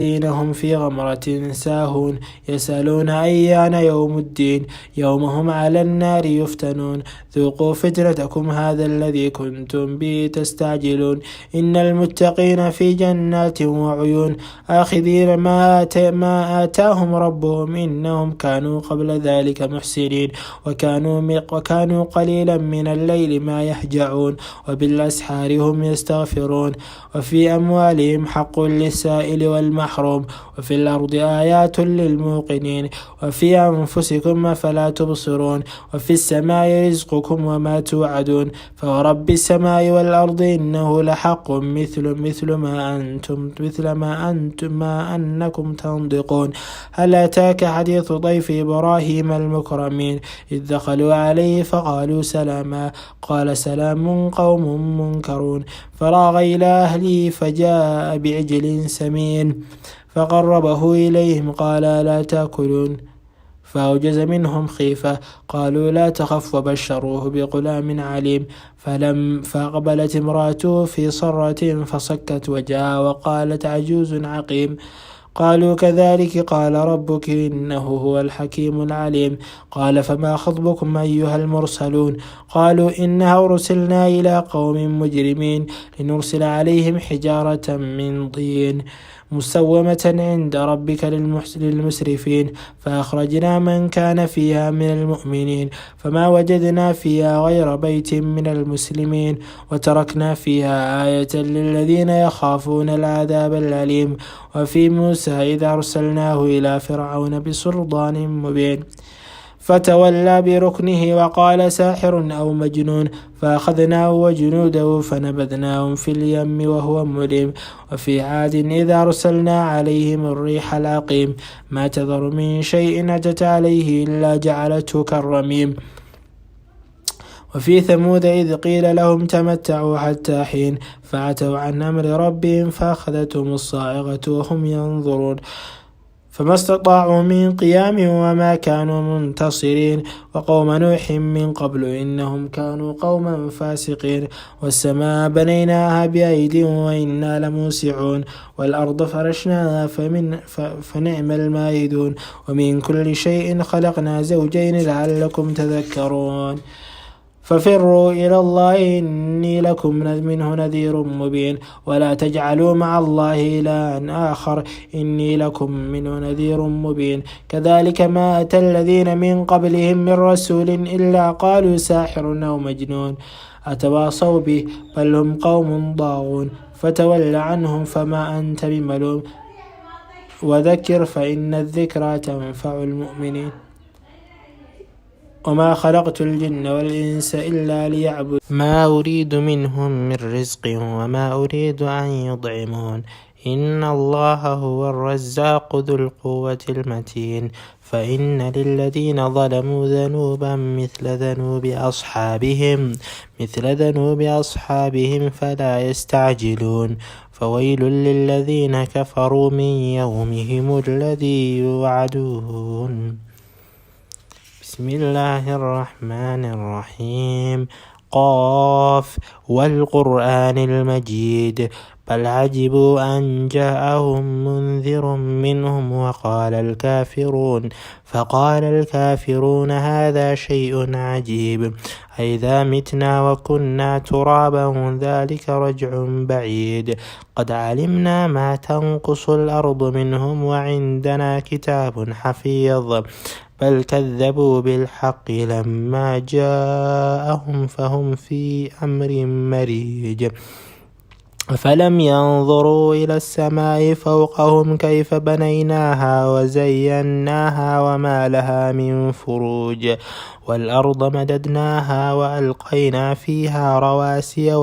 الذين هم في غمرة ساهون يسألون أيان يوم الدين يوم هم على النار يفتنون ذوقوا فتنتكم هذا الذي كنتم به تستعجلون إن المتقين في جنات وعيون آخذين ما آتاهم ربهم إنهم كانوا قبل ذلك محسنين وكانوا قليلا من الليل ما يهجعون وبالأسحار هم يستغفرون وفي أموالهم حق للسائل والمحروم وفي الأرض آيات للموقنين وفي أنفسكم أفلا تبصرون وفي السماء رزقكم وما توعدون فورب السماء والأرض إنه لحق مثل ما أنكم تنطقون هل أتاك حديث ضيف إبراهيم المكرمين إذ دخلوا عليه فقالوا سلاما قال سلام قوم منكرون فراغ إلى أهله فجاء بعجل سمين فقربه إليهم قال لا تأكلون فأوجز منهم خيفة قالوا لا تخف وبشروه بغلام عليم فأقبلت امرأته في صرة فصكت وجهها وقالت عجوز عقيم قالوا كذلك قال ربك إنه هو الحكيم العليم قال فما خطبكم أيها المرسلون قالوا إنها أرسلنا إلى قوم مجرمين لنرسل عليهم حجارة من طين مسومة عند ربك للمسرفين فأخرجنا من كان فيها من المؤمنين فما وجدنا فيها غير بيت من المسلمين وتركنا فيها آية للذين يخافون العذاب الأليم وفي موسى إذا أرسلناه إلى فرعون بسلطان مبين فتولى بركنه وقال ساحر أو مجنون فأخذناه وجنوده فنبذناهم في اليم وهو مليم وفي عاد إذا أرسلنا عليهم الريح العقيم ما تذر من شيء أتت عليه إلا جعلته كالرميم وفي ثمود إذ قيل لهم تمتعوا حتى حين فعتوا عن أمر ربهم فأخذتهم الصاعقة وهم ينظرون فما استطاعوا من قيام وما كانوا منتصرين وقوم نوح من قبل إنهم كانوا قوما فاسقين والسماء بنيناها بأيد وإنا لموسعون والأرض فرشناها فنعم المائدون ومن كل شيء خلقنا زوجين لعلكم تذكرون ففروا إلى الله إني لكم منه نذير مبين ولا تجعلوا مع الله إلها آخر إني لكم منه نذير مبين كذلك ما أتى الذين من قبلهم من رسول إلا قالوا ساحر أو مجنون أتواصوا به بل هم قوم ضاغون فتول عنهم فما أنت بملوم وذكر فإن الذكرى تنفع المؤمنين وما خلقت الجن والإنس إلا ليعبدون ما أريد منهم من رزق وما أريد أن يطعمون إن الله هو الرزاق ذو القوة المتين فإن للذين ظلموا ذنوبا مثل ذنوب أصحابهم فلا يستعجلون فويل للذين كفروا من يومهم الذي يوعدون بسم الله الرحمن الرحيم قاف والقرآن المجيد بل عجبوا أن جاءهم منذر منهم فقال الكافرون هذا شيء عجيب أئذا متنا وكنا ترابا ذلك رجع بعيد قد علمنا ما تنقص الأرض منهم وعندنا كتاب حفيظ بل كذبوا بالحق لما جاءهم فهم في أمر مريج فلم ينظروا إلى السماء فوقهم كيف بنيناها وزيناها وما لها من فروج والأرض مددناها وألقينا فيها رواسي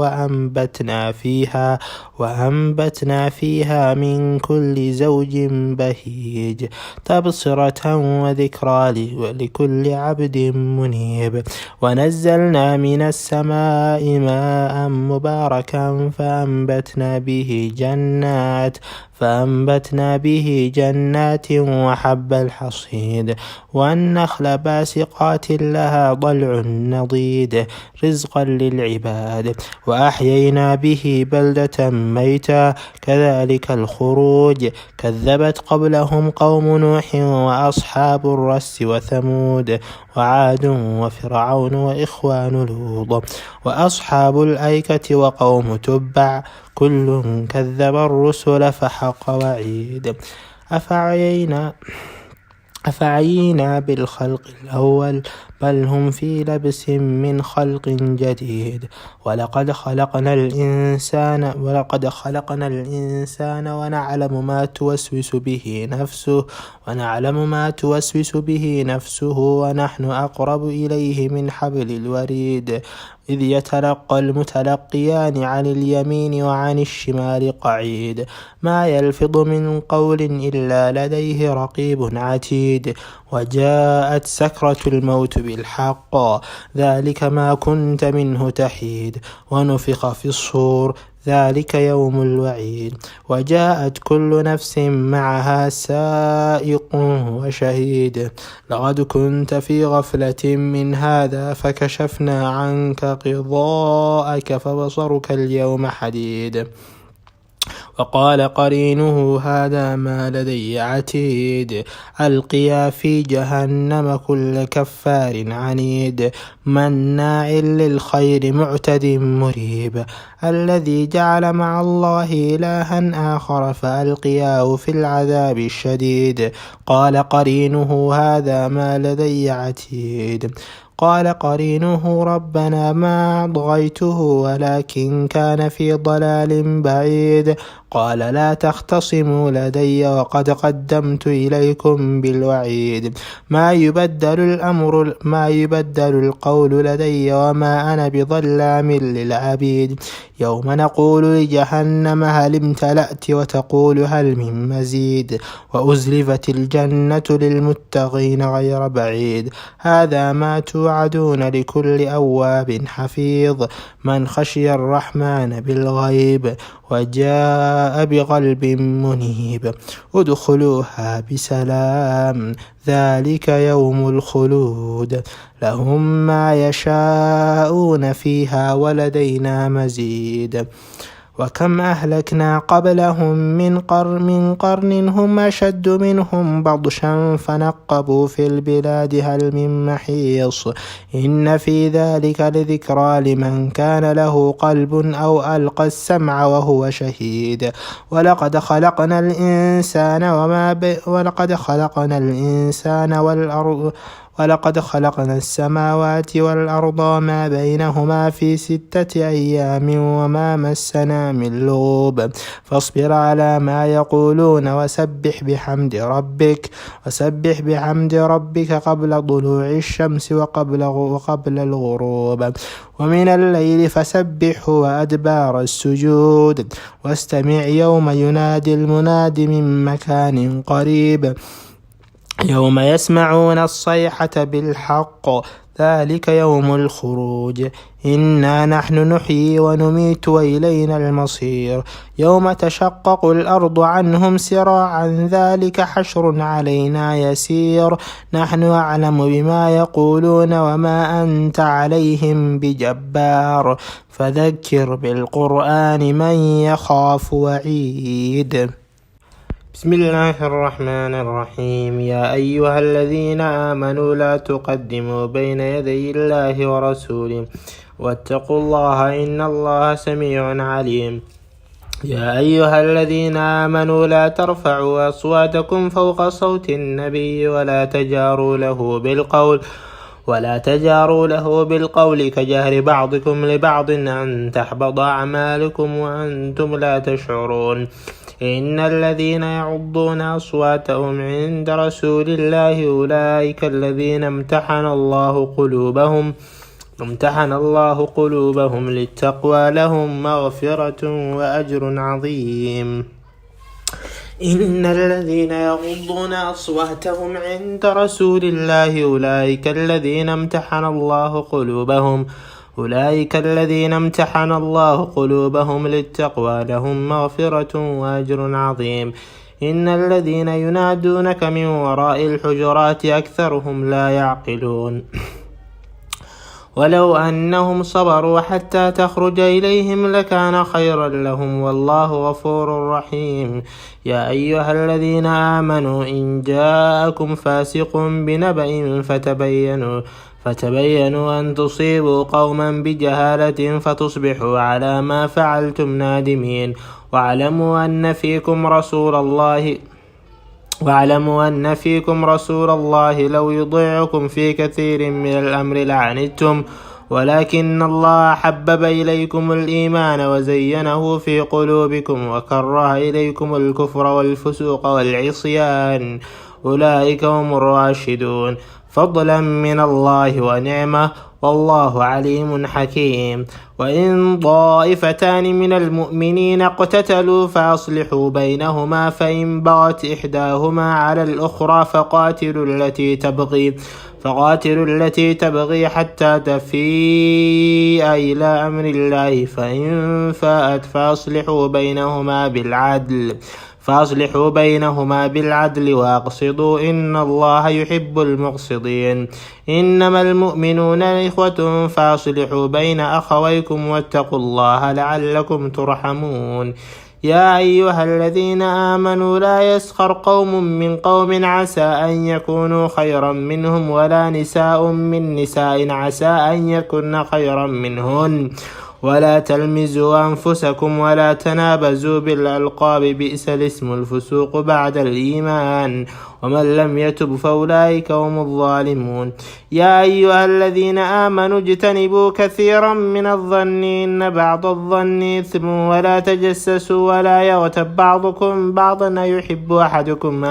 وأنبتنا فيها من كل زوج بهيج تبصرة وذكرى لكل عبد منيب ونزلنا من السماء ماء مباركا فأنبتنا به جنات فأنبتنا به جنات وحب الحصيد والنخل باسقات لها ضلع نضيد رزقا للعباد وأحيينا به بلدة ميتا كذلك الخروج كذبت قبلهم قوم نوح وأصحاب الرس وثمود وعاد وفرعون وإخوان لوط وأصحاب الأيكة وقوم تبع كل كذب الرسل فحق وعيد أفعينا بالخلق الأول بل هم في لبس من خلق جديد ولقد خلقنا الإنسان ونعلم ما توسوس به نفسه ونحن أقرب إليه من حبل الوريد إذ يتلقى المتلقيان عن اليمين وعن الشمال قعيد ما يلفظ من قول إلا لديه رقيب عتيد وجاءت سكرة الموت بالحق ذلك ما كنت منه تحيد ونفخ في الصور ذلك يوم الوعيد وجاءت كل نفس معها سائق وشهيد لقد كنت في غفلة من هذا فكشفنا عنك غطاءك فبصرك اليوم حديد وقال قرينه هذا ما لدي عتيد ألقيا في جهنم كل كفار عنيد مناع للخير معتد مريب الذي جعل مع الله إلها آخر فألقياه في العذاب الشديد قال قرينه هذا ما لدي عتيد قال قرينه ربنا ما أطغيته ولكن كان في ضلال بعيد قال لا تختصموا لدي وقد قدمت إليكم بالوعيد ما يبدل القول لدي وما أنا بظلام للعبيد يوم نقول لجهنم هل امتلأت وتقول هل من مزيد وأزلفت الجنة للمتقين غير بعيد هذا ما توعدون لكل أواب حفيظ من خشي الرحمن بالغيب وجاء بقلب منيب ادخلوها بسلام ذلك يوم الخلود لهم ما يشاءون فيها ولدينا مزيد وكم أهلكنا قبلهم من قرن هم أشد منهم بطشا فنقبوا في البلاد هل من محيص إن في ذلك لذكرى لمن كان له قلب أو ألقى السمع وهو شهيد ولقد خلقنا السماوات والأرض وما بينهما في 6 أيام وما مسنا من لغوب فاصبر على ما يقولون وسبح بحمد ربك قبل طلوع الشمس وقبل الغروب ومن الليل فسبحه وأدبار السجود واستمع يوم ينادي المناد من مكان قريب يوم يسمعون الصيحة بالحق ذلك يوم الخروج إنا نحن نحيي ونميت وإلينا المصير يوم تشقق الأرض عنهم سراعا ذلك حشر علينا يسير نحن أعلم بما يقولون وما أنت عليهم بجبار فذكر بالقرآن من يخاف وعيد بسم الله الرحمن الرحيم يا أيها الذين آمنوا لا تقدموا بين يدي الله ورسوله واتقوا الله إن الله سميع عليم يا أيها الذين آمنوا لا ترفعوا أصواتكم فوق صوت النبي ولا تجاروا له بالقول كجهر بعضكم لبعض أن تحبط أعمالكم وأنتم لا تشعرون إن الذين يعضون أصواتهم عند رسول الله أولئك الذين امتحن الله قلوبهم للتقوى لهم مغفرة وأجر عظيم إن الذين يغضون أصواتهم عند رسول الله أولئك الذين امتحن الله قلوبهم أولئك الذين امتحن الله قلوبهم للتقوى لهم مغفرة وأجر عظيم. إن الذين ينادونك من وراء الحجرات أكثرهم لا يعقلون. ولو أنهم صبروا حتى تخرج إليهم لكان خيرا لهم والله غفور رحيم. يا أيها الذين آمنوا إن جاءكم فاسق بنبأ فتبينوا أن تصيبوا قوما بجهالة فتصبحوا على ما فعلتم نادمين. واعلموا أن فيكم رسول الله لو يطيعكم في كثير من الأمر لعنتم ولكن الله حبب إليكم الإيمان وزينه في قلوبكم وكره إليكم الكفر والفسوق والعصيان أولئك هم الراشدون فضلا من الله ونعمة والله عليم حكيم. وإن طائفتان من المؤمنين اقتتلوا فأصلحوا بينهما فإن بغت إحداهما على الأخرى فقاتلوا التي تبغي حتى تفيء إلى أمر الله فإن فاءت فأصلحوا بينهما بالعدل وأقسطوا إن الله يحب المقسطين. إنما المؤمنون إخوة فأصلحوا بين أخويكم واتقوا الله لعلكم ترحمون. يا أيها الذين آمنوا لا يسخر قوم من قوم عسى أن يكونوا خيرا منهم ولا نساء من نساء عسى أن يكن خيرا منهن ولا تلمزوا أنفسكم ولا تنابزوا بالألقاب بئس الاسم الفسوق بعد الإيمان ومن لم يتب فأولئك هم الظالمون. يا أيها الذين آمنوا اجتنبوا كثيرا من الظن إن بعض الظن إثم ولا تجسسوا ولا يغتب بعضكم بعضا يحب أحدكم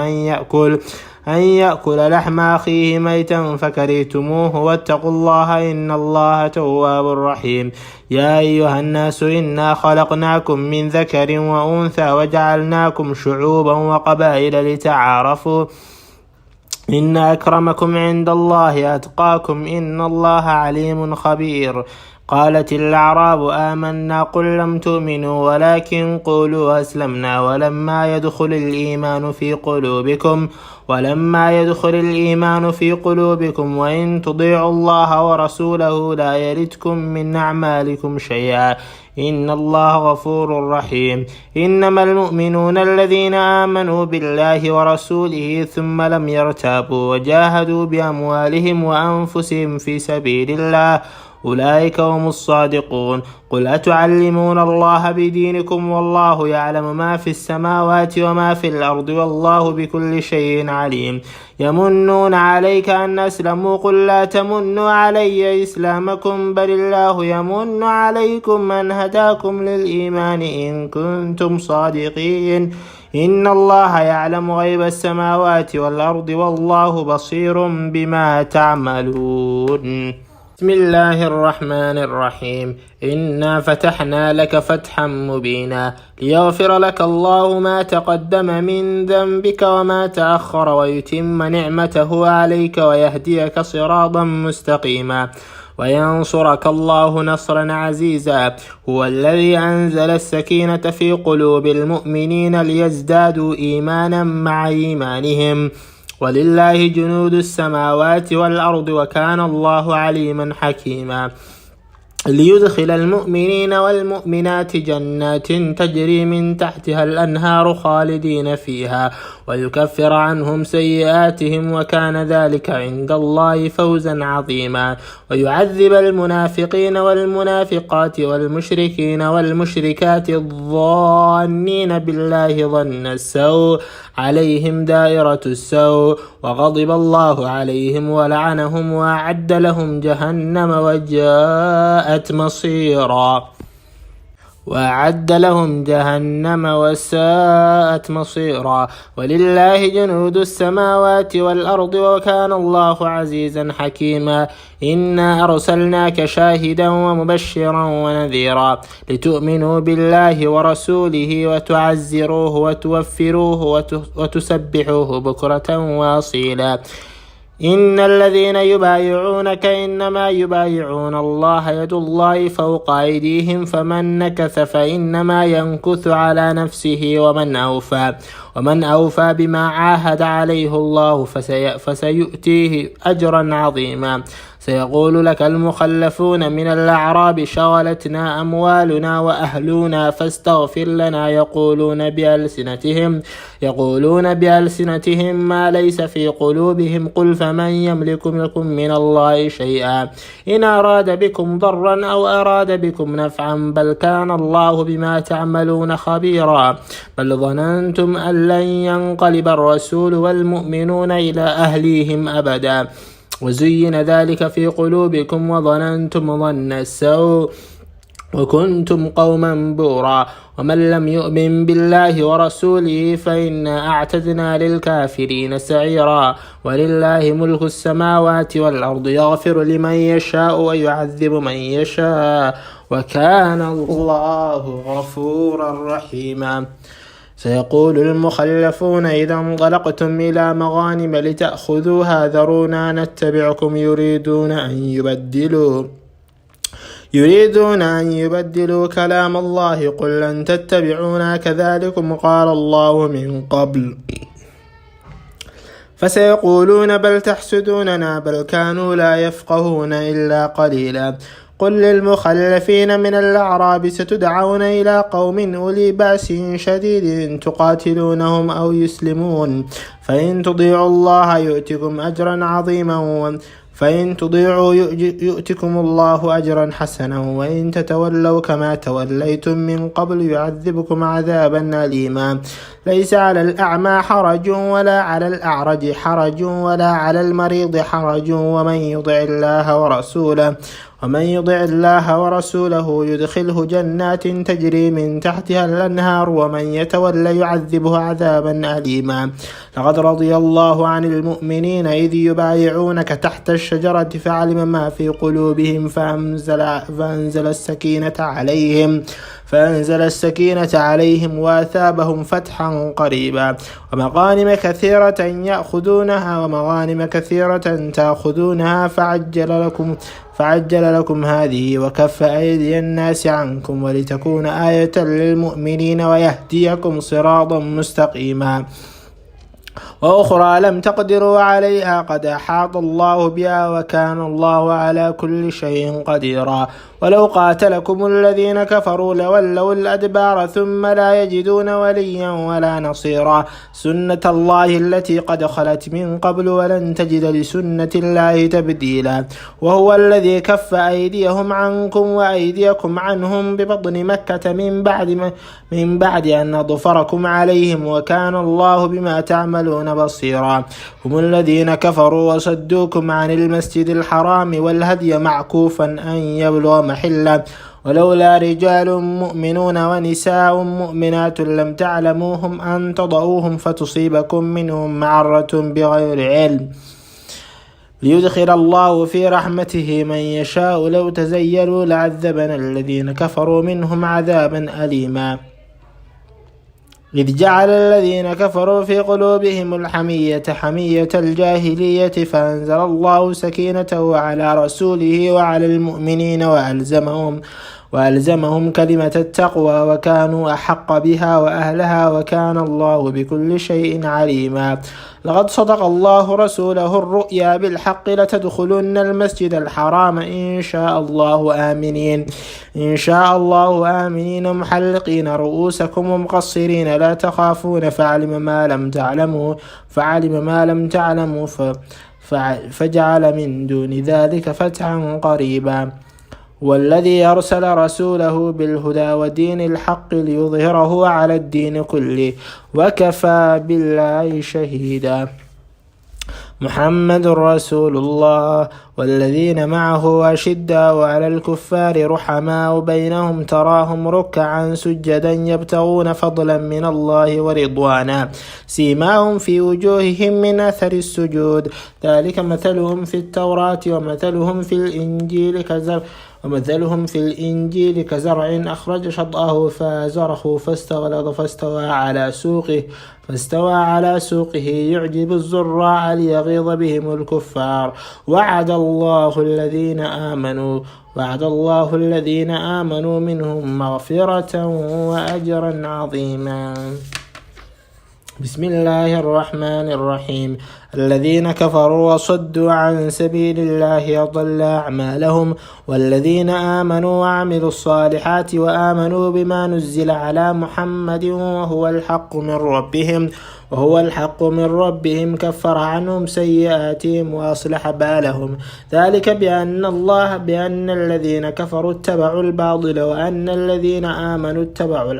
أن يأكل لحم أخيه ميتا فكرهتموه واتقوا الله إن الله تواب رحيم. يا أيها الناس إنا خلقناكم من ذكر وأنثى وجعلناكم شعوبا وقبائل لتعارفوا إن أكرمكم عند الله أتقاكم إن الله عليم خبير. قالت الأعراب آمنا قل لم تؤمنوا ولكن قولوا أسلمنا ولما يدخل الإيمان في قلوبكم وإن تطيعوا الله ورسوله لا يلتكم من أعمالكم شيئا إن الله غفور رحيم. إنما المؤمنون الذين آمنوا بالله ورسوله ثم لم يرتابوا وجاهدوا بأموالهم وأنفسهم في سبيل الله أولئك هم الصادقون. قل أتعلمون الله بدينكم والله يعلم ما في السماوات وما في الأرض والله بكل شيء عليم. يمنون عليك أن أسلموا قل لا تمنوا علي إسلامكم بل الله يمن عليكم أن هداكم للإيمان إن كنتم صادقين. إن الله يعلم غيب السماوات والأرض والله بصير بما تعملون. بسم الله الرحمن الرحيم. إنا فتحنا لك فتحا مبينا ليغفر لك الله ما تقدم من ذنبك وما تأخر ويتم نعمته عليك ويهديك صراطا مستقيما وينصرك الله نصرا عزيزا. هو الذي أنزل السكينة في قلوب المؤمنين ليزدادوا إيمانا مع إيمانهم ولله جنود السماوات والأرض وكان الله عليما حكيما. ليدخل المؤمنين والمؤمنات جنات تجري من تحتها الأنهار خالدين فيها ويكفر عنهم سيئاتهم وكان ذلك عند الله فوزا عظيما. ويعذب المنافقين والمنافقات والمشركين والمشركات الظانين بالله ظن السوء عليهم دائرة السوء وغضب الله عليهم ولعنهم وأعد لهم جهنم وساءت مصيرا. ولله جنود السماوات والأرض وكان الله عزيزا حكيما. إنا أرسلناك شاهدا ومبشرا ونذيرا لتؤمنوا بالله ورسوله وتعزروه وتوفروه وتسبحوه بكرة وأصيلا. إن الذين يبايعونك إنما يبايعون الله يد الله فوق أيديهم فمن نكث فإنما ينكث على نفسه ومن أوفى بما عاهد عليه الله فسيؤتيه أجرا عظيما. سيقول لك المخلفون من الأعراب شغلتنا أموالنا وأهلنا فاستغفر لنا يقولون بألسنتهم ما ليس في قلوبهم قل فمن يملك لكم من الله شيئا إن أراد بكم ضرا أو أراد بكم نفعا بل كان الله بما تعملون خبيرا بل ظننتم أن لن ينقلب الرسول والمؤمنون إلى أهليهم أبدا وزين ذلك في قلوبكم وظننتم ظن السوء وكنتم قوما بورا ومن لم يؤمن بالله ورسوله فإنا أعتدنا للكافرين سعيرا ولله ملك السماوات والأرض يغفر لمن يشاء ويعذب من يشاء وكان الله غفورا رحيما. سيقول المخلفون إذا انطلقتم إلى مغانم لتأخذوها ذرونا نتبعكم يريدون أن يبدلوا كلام الله قل لن تتبعونا كذلكم قال الله من قبل فسيقولون بل تحسدوننا بل كانوا لا يفقهون إلا قليلا. قل للمخلفين من الأعراب ستدعون إلى قوم أولي بأس شديد تقاتلونهم أو يسلمون فإن تطيعوا الله يؤتكم أجرا عظيما فإن تطيعوا يؤتكم الله أجرا حسنا وإن تتولوا كما توليتم من قبل يعذبكم عذابا أليما. ليس على الأعمى حرج ولا على الأعرج حرج ولا على المريض حرج ومن يطع الله ورسوله يدخله جنات تجري من تحتها الأنهار ومن يتولى يعذبه عذابا أليما. لقد رضي الله عن المؤمنين إذ يبايعونك تحت الشجرة فعلم ما في قلوبهم فأنزل السكينة عليهم وأثابهم فتحا قريبا ومغانم كثيرة تأخذونها فعجل لكم هذه وكف أيدي الناس عنكم ولتكون آية للمؤمنين ويهديكم صراطا مستقيما. وأخرى لم تقدروا عليها قد أحاط الله بها وكان الله على كل شيء قديرا. ولو قاتلكم الذين كفروا لولوا الأدبار ثم لا يجدون وليا ولا نصيرا. سنة الله التي قد خلت من قبل ولن تجد لسنة الله تبديلا. وهو الذي كف أيديهم عنكم وأيديكم عنهم ببطن مكة من بعد أن أظفركم عليهم وكان الله بما تعملون بصيرا. هم الذين كفروا وصدوكم عن المسجد الحرام والهدي معكوفا أن يبلغ محلا ولولا رجال مؤمنون ونساء مؤمنات لم تعلموهم أن تضعوهم فتصيبكم منهم معرة بغير علم ليدخل الله في رحمته من يشاء لو تزيلوا لعذبنا الذين كفروا منهم عذابا أليما. إذ جعل الذين كفروا في قلوبهم الحمية حمية الجاهلية فأنزل الله سكينته على رسوله وعلى المؤمنين وألزمهم كلمة التقوى وكانوا أحق بها وأهلها وكان الله بكل شيء عليما. لقد صدق الله رسوله الرؤيا بالحق لتدخلن المسجد الحرام إن شاء الله آمنين محلقين رؤوسكم ومقصرين لا تخافون فعلم ما لم تعلموا فجعل من دون ذلك فتحا قريبا. والذي أرسل رسوله بالهدى ودين الحق ليظهره على الدين كله وكفى بالله شهيدا. محمد رسول الله والذين معه أشداء على الكفار رحماء بينهم تراهم ركعا سجدا يبتغون فضلا من الله ورضوانا سيماهم في وجوههم من أثر السجود ذلك مثلهم في التوراة ومثلهم في الإنجيل ومثلهم في الإنجيل كزرع أخرج شطأه فآزره فاستغلظ فاستوى على سوقه يعجب الزراع ليغيظ بهم الكفار. وعد الله الذين آمنوا منهم مغفرة وأجرا عظيما. بسم الله الرحمن الرحيم. الذين كفروا وصدوا عن سبيل الله أضل أعمالهم، والذين آمنوا وعملوا الصالحات وآمنوا بما نزل على محمد وهو الحق من ربهم كفر عنهم سيئاتهم وأصلح بالهم. ذلك بأن الذين كفروا اتبعوا الباطل وأن الذين آمنوا اتبعوا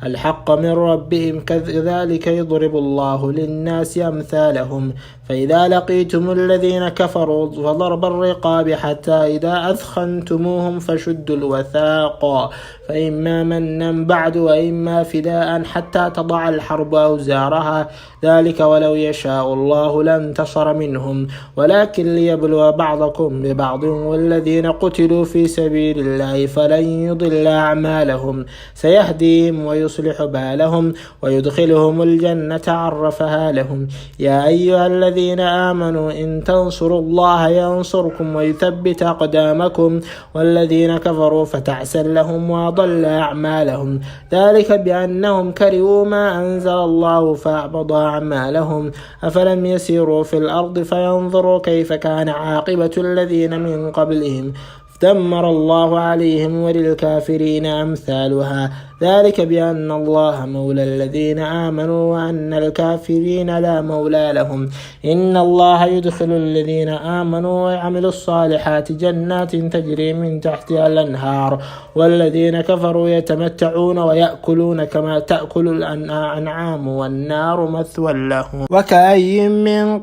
الحق من ربهم. كذلك يضرب الله للناس أمثالهم. فإذا لقيتم الذين كفروا فضرب الرقاب حتى إذا أثخنتموهم فشدوا الوثاق، فإما منا بعد وإما فداء حتى تضع الحرب أوزارها. ذلك ولو يشاء الله لانتصر منهم، ولكن ليبلو بعضكم ببعض. والذين قتلوا في سبيل الله فلن يضل أعمالهم، سيهديهم ويصلح بالهم ويدخلهم الجنة عرفها لهم. يا أيها الذين آمنوا إن تنصروا الله ينصركم ويثبت أقدامكم. والذين كفروا فتعسا لهم وأضل أعمالهم. ذلك بأنهم كرهوا ما أنزل الله فأحبط أعمالهم. أفلم يسيروا في الأرض فينظروا كيف كان عاقبة الذين من قبلهم، دمر الله عليهم وللكافرين أمثالها. ذلك بأن الله مولى الذين آمنوا وأن الكافرين لا مولى لهم. إن الله يدخل الذين آمنوا ويعملوا الصالحات جنات تجري من تحتها الأنهار، والذين كفروا يتمتعون ويأكلون كما تأكل الأنعام والنار مثوى لهم. وكأي من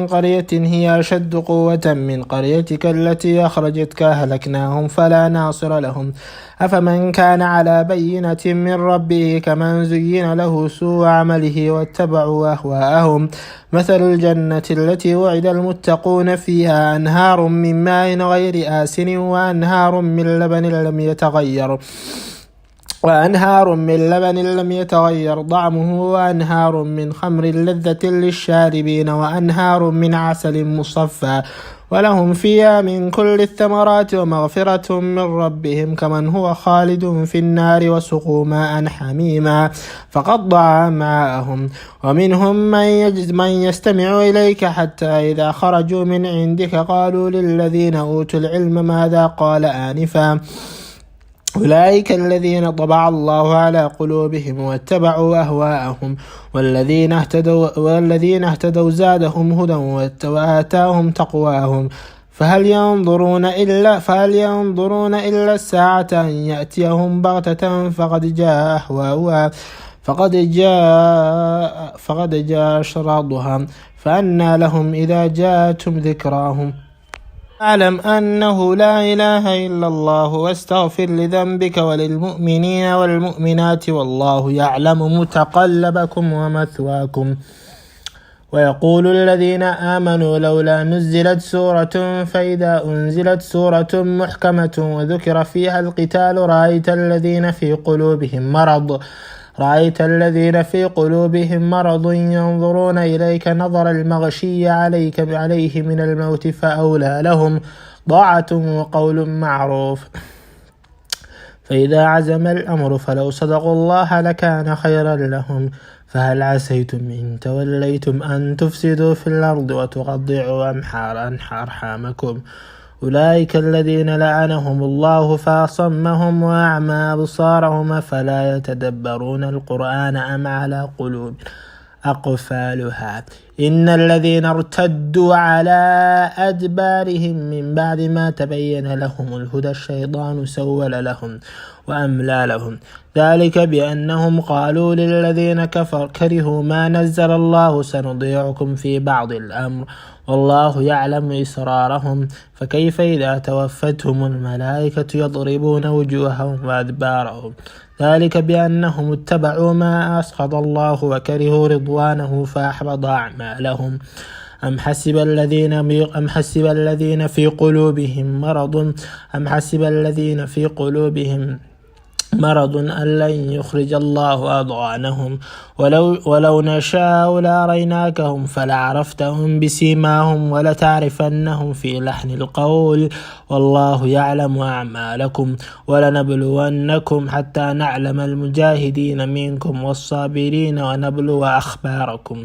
قرية هي أشد قوة من قريتك التي أخرجتك أهلكناهم فلا ناصر لهم. أفمن كان على بينة من ربه كمن زين له سوء عمله واتبعوا أهواءهم. مثل الجنة التي وعد المتقون فيها أنهار من ماء غير آسن وأنهار من لبن لم يتغير طعمه وأنهار من خمر لذة للشاربين وأنهار من عسل مصفى ولهم فيها من كل الثمرات ومغفرة من ربهم كمن هو خالد في النار وسقوا ماء حميما فقطع أمعاءهم. ومنهم من يستمع إليك حتى إذا خرجوا من عندك قالوا للذين أوتوا العلم ماذا قال آنفا أولئك الذين طبع الله على قلوبهم واتبعوا أهواءهم. والذين اهتدوا زادهم هدى وآتاهم تقواهم. فهل ينظرون إلا الساعة أن يأتيهم بغتة فقد جاء أشراطها فأنى لهم إذا جاءتهم ذكراهم. أعلم أنه لا إله إلا الله واستغفر لذنبك وللمؤمنين والمؤمنات والله يعلم متقلبكم ومثواكم. ويقول الذين آمنوا لولا نزلت سورة فإذا أنزلت سورة محكمة وذكر فيها القتال رأيت الذين في قلوبهم مرض ينظرون إليك نظر المغشي عليه من الموت فأولى لهم طاعة وقول معروف. فإذا عزم الأمر فلو صدقوا الله لكان خيرا لهم. فهل عسيتم إن توليتم أن تفسدوا في الأرض وتقطعوا أرحامكم أولئك الذين لعنهم الله فأصمهم وأعمى أبصارهم فلا يتدبرون القرآن أم على قلوب أقفالها. إن الذين ارتدوا على أدبارهم من بعد ما تبين لهم الهدى الشيطان سول لهم وأملى لهم. ذلك بأنهم قالوا للذين كرهوا ما نزل الله سنطيعكم في بعض الأمر والله يعلم إسرارهم. فكيف إذا توفتهم الملائكة يضربون وجوههم وأدبارهم. ذلك بأنهم اتبعوا ما أسخط الله وكرهوا رضوانه فأحبط أعمالهم. أم حسب الذين في قلوبهم مرض أن لن يخرج الله أضغانهم ولو نشاء لأريناكهم فلعرفتهم بسيماهم ولتعرفنهم في لحن القول والله يعلم أعمالكم ولنبلونكم حتى نعلم المجاهدين منكم والصابرين ونبلو أخباركم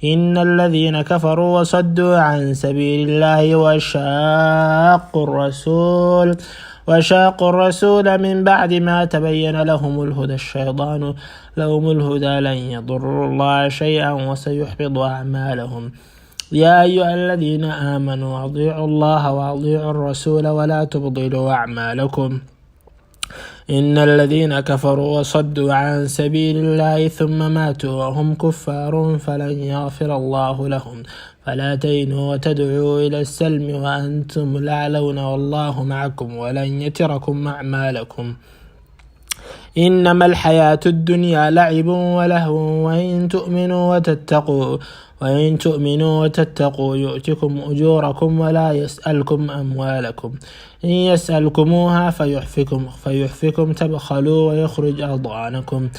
إن الذين كفروا وصدوا عن سبيل الله وشاقوا الرسول من بعد ما تبين لهم الهدى لن يضروا الله شيئا وسيحبط أعمالهم يا أيها الذين آمنوا أطيعوا الله وأطيعوا الرسول ولا تبطلوا أعمالكم إن الذين كفروا وصدوا عن سبيل الله ثم ماتوا وهم كفار فلن يغفر الله لهم فلا تهنوا وتدعوا إلى السلم وأنتم الأعلون والله معكم ولن يتركم أعمالكم إنما الحياة الدنيا لعب ولهو وإن تؤمنوا وتتقوا يؤتكم أجوركم ولا يسألكم أموالكم إن يسألكموها فيحفكم تبخلوا ويخرج أضغانكم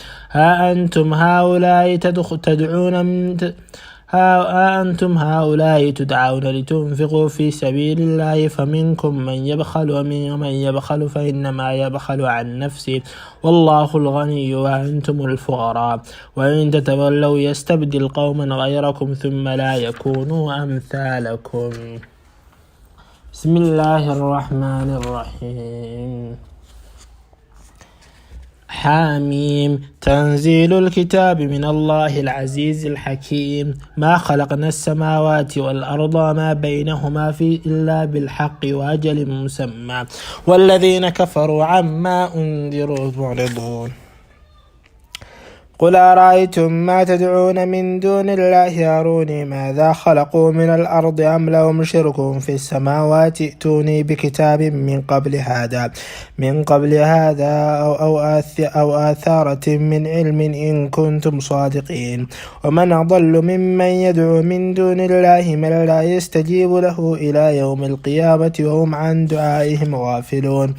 ها أنتم هؤلاء تدعون لتنفقوا في سبيل الله فمنكم من يبخل ومن يبخل فإنما يبخل عن نفسه والله الغني وأنتم الفقراء وإن تتولوا يستبدل قوما غيركم ثم لا يكونوا أمثالكم. بسم الله الرحمن الرحيم. حاميم تنزيل الكتاب من الله العزيز الحكيم ما خلقنا السماوات والأرض ما بينهما إلا بالحق وأجل مسمى والذين كفروا عما أنذروا معرضون قل أرأيتم ما تدعون من دون الله أروني ماذا خلقوا من الأرض أم لهم شرك في السماوات ائتوني بكتاب من قبل هذا أو آثارة من علم إن كنتم صادقين ومن أضل ممن يدعو من دون الله من لا يستجيب له إلى يوم القيامة وهم عن دعائهم غافلون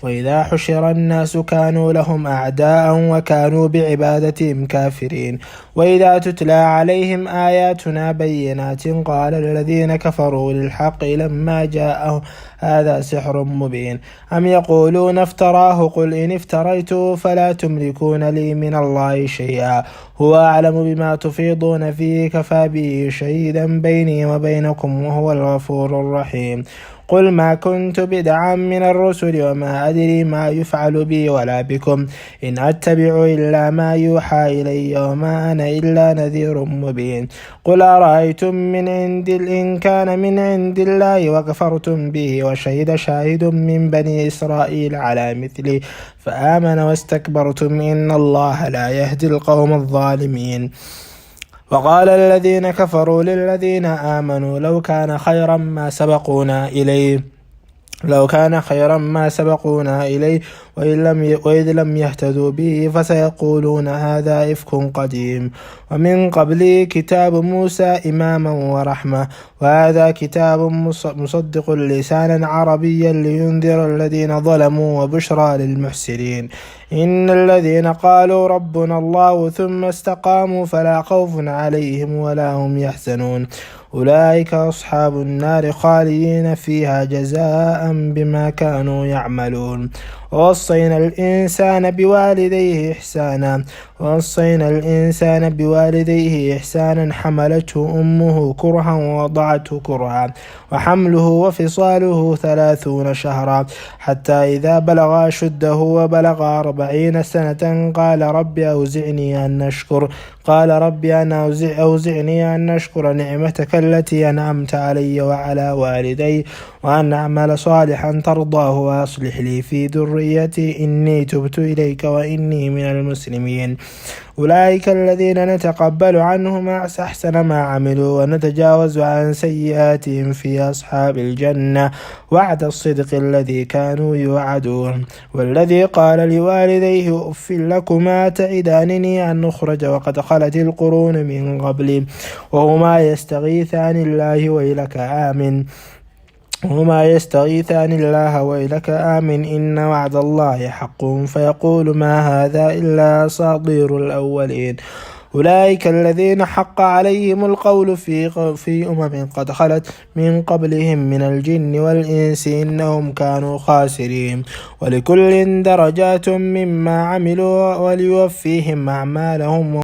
وإذا حشر الناس كانوا لهم أعداء وكانوا بعبادتهم كافرين وإذا تتلى عليهم آياتنا بينات قال الذين كفروا للحق لما جاءهم هذا سحر مبين أم يقولون افتراه قل إن افتريته فلا تملكون لي من الله شيئا هو أعلم بما تفيضون فيه كفى به شهيدا بيني وبينكم وهو الغفور الرحيم قل ما كنت بدعا من الرسل وما أدري ما يفعل بي ولا بكم إن أتبع إلا ما يوحى إلي وما أنا إلا نذير مبين قل أرأيتم إن كان من عند الله وكفرتم به وشهد شاهد من بني إسرائيل على مثله فآمن واستكبرتم إن الله لا يهدي القوم الظالمين وقال الذين كفروا للذين آمنوا لو كان خيرا ما سبقونا إليه وإذ لم يهتدوا به فسيقولون هذا إفك قديم ومن قبله كتاب موسى إماما ورحمة وهذا كتاب مصدق لسانا عربيا لينذر الذين ظلموا وبشرى للمحسنين إن الذين قالوا ربنا الله ثم استقاموا فلا خوف عليهم ولا هم يحزنون أولئك أصحاب النار خالدين فيها جزاء بما كانوا يعملون ووصينا الإنسان بوالديه إحسانا حملته أمه كرها ووضعته كرها وحمله وفصاله 30 شهرا حتى إذا بلغ أشده وبلغ 40 سنة قال رب أوزعني أن أشكر نعمتك التي أنعمت علي وعلى والدي وأن أعمل صالحا ترضاه وأصلح لي في ذريتي ذريتي إني تبت إليك وإني من المسلمين. أولئك الذين نتقبل عنهم أحسن ما عملوا ونتجاوز عن سيئاتهم في أصحاب الجنة وعد الصدق الذي كانوا يوعدون. والذي قال لوالديه أف لكما تعدانني أن نخرج وقد خلت القرون من قبلي وهما يستغيثان الله ويلك آمن إن وعد الله حق فيقول ما هذا إلا أساطير الأولين. أولئك الذين حق عليهم القول في أمم قد خلت من قبلهم من الجن والإنس إنهم كانوا خاسرين. ولكل درجات مما عملوا وليوفيهم أعمالهم